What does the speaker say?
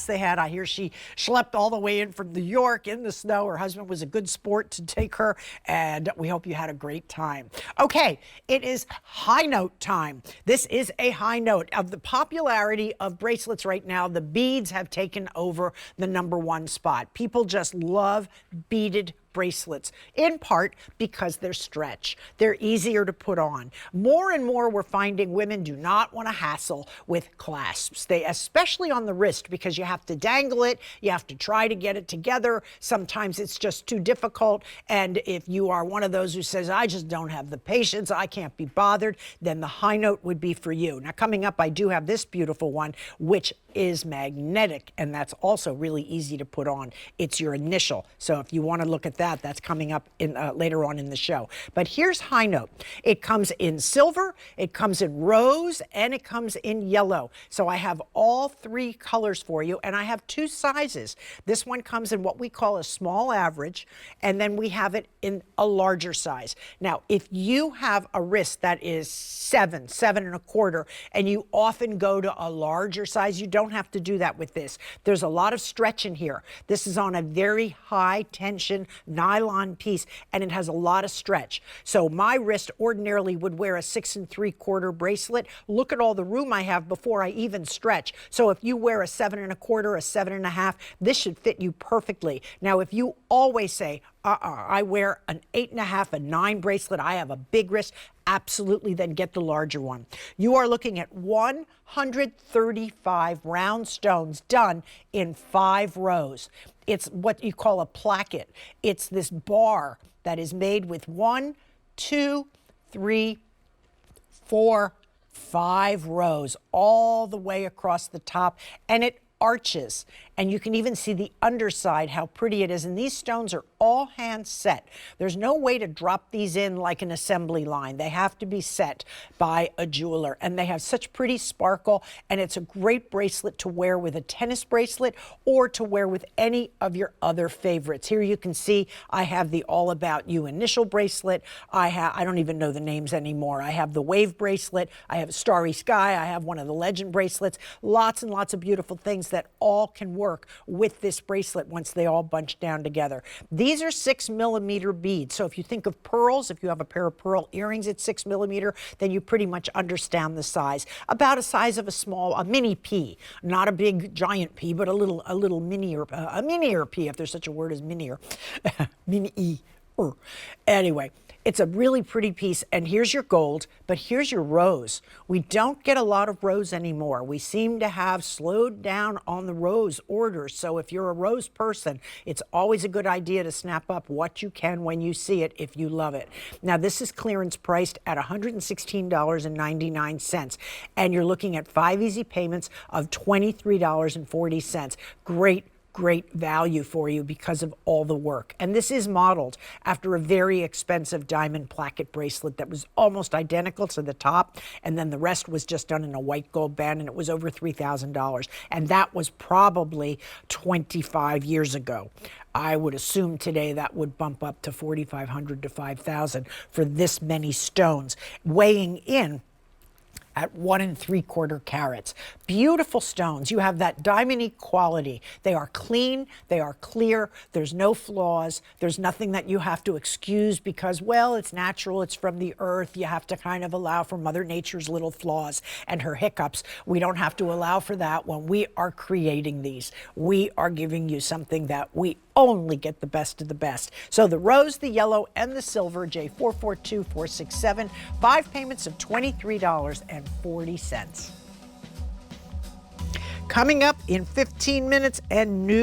they had. I hear she schlepped all the way in from New York in the snow. Her husband was a good sport to take her, and we hope you had a great time. Okay, it is high note time. This is a high note. Of the popularity of bracelets right now, the beads have taken over the #1 spot. People just love beaded bracelets, in part because they're stretch. They're easier to put on. More and more we're finding women do not want to hassle with clasps. They, especially on the wrist, because you have to dangle it, you have to try to get it together. Sometimes it's just too difficult. And if you are one of those who says, I just don't have the patience, I can't be bothered, then the high note would be for you. Now, coming up, I do have this beautiful one, which is magnetic, and that's also really easy to put on. It's your initial. So if you want to look at that, that's coming up in later on in the show. But here's high note. It comes in silver, it comes in rose, and it comes in yellow. So I have all 3 colors for you, and I have 2 sizes. This one comes in what we call a small average, and then we have it in a larger size. Now, if you have a wrist that is 7, 7.25, and you often go to a larger size, you don't have to do that with this. There's a lot of stretch in here. This is on a very high tension nylon piece, and it has a lot of stretch. So my wrist ordinarily would wear a 6 3/4 bracelet. Look at all the room I have before I even stretch. So if you wear a 7.25, a 7.5, this should fit you perfectly. Now, if you always say, I wear an 8.5, a 9 bracelet, I have a big wrist, absolutely, then get the larger one. You are looking at 135 round stones done in 5 rows. It's what you call a placket. It's this bar that is made with 1, 2, 3, 4, 5 rows all the way across the top, and it arches, and you can even see the underside, how pretty it is. And these stones are all hand set. There's no way to drop these in like an assembly line. They have to be set by a jeweler, and they have such pretty sparkle, and it's a great bracelet to wear with a tennis bracelet or to wear with any of your other favorites. Here you can see I have the All About You initial bracelet. I don't even know the names anymore. I have the Wave bracelet. I have Starry Sky. I have one of the Legend bracelets. Lots and lots of beautiful things that all can work with this bracelet once they all bunch down together. These are 6mm beads. So if you think of pearls, if you have a pair of pearl earrings at 6mm, then you pretty much understand the size. About a size of a mini pea, not a big giant pea, but a little minier, a minier pea, if there's such a word as minier, mini-e. Anyway, it's a really pretty piece, and here's your gold, but here's your rose. We don't get a lot of rose anymore. We seem to have slowed down on the rose orders, so if you're a rose person, it's always a good idea to snap up what you can when you see it if you love it. Now, this is clearance priced at $116.99, and you're looking at 5 easy payments of $23.40. Great value for you because of all the work. And this is modeled after a very expensive diamond placket bracelet that was almost identical to the top, and then the rest was just done in a white gold band, and it was over $3,000. And that was probably 25 years ago. I would assume today that would bump up to $4,500 to $5,000 for this many stones, weighing in at 1 3/4 carats. Beautiful stones. You have that Diamonique quality. They are clean, they are clear, there's no flaws, there's nothing that you have to excuse because, well, it's natural, it's from the earth. You have to kind of allow for Mother Nature's little flaws and her hiccups. We don't have to allow for that when we are creating these. We are giving you something that we only get the best of the best. So the rose, the yellow, and the silver, J442467, 5 payments of $23.40. Coming up in 15 minutes, and news.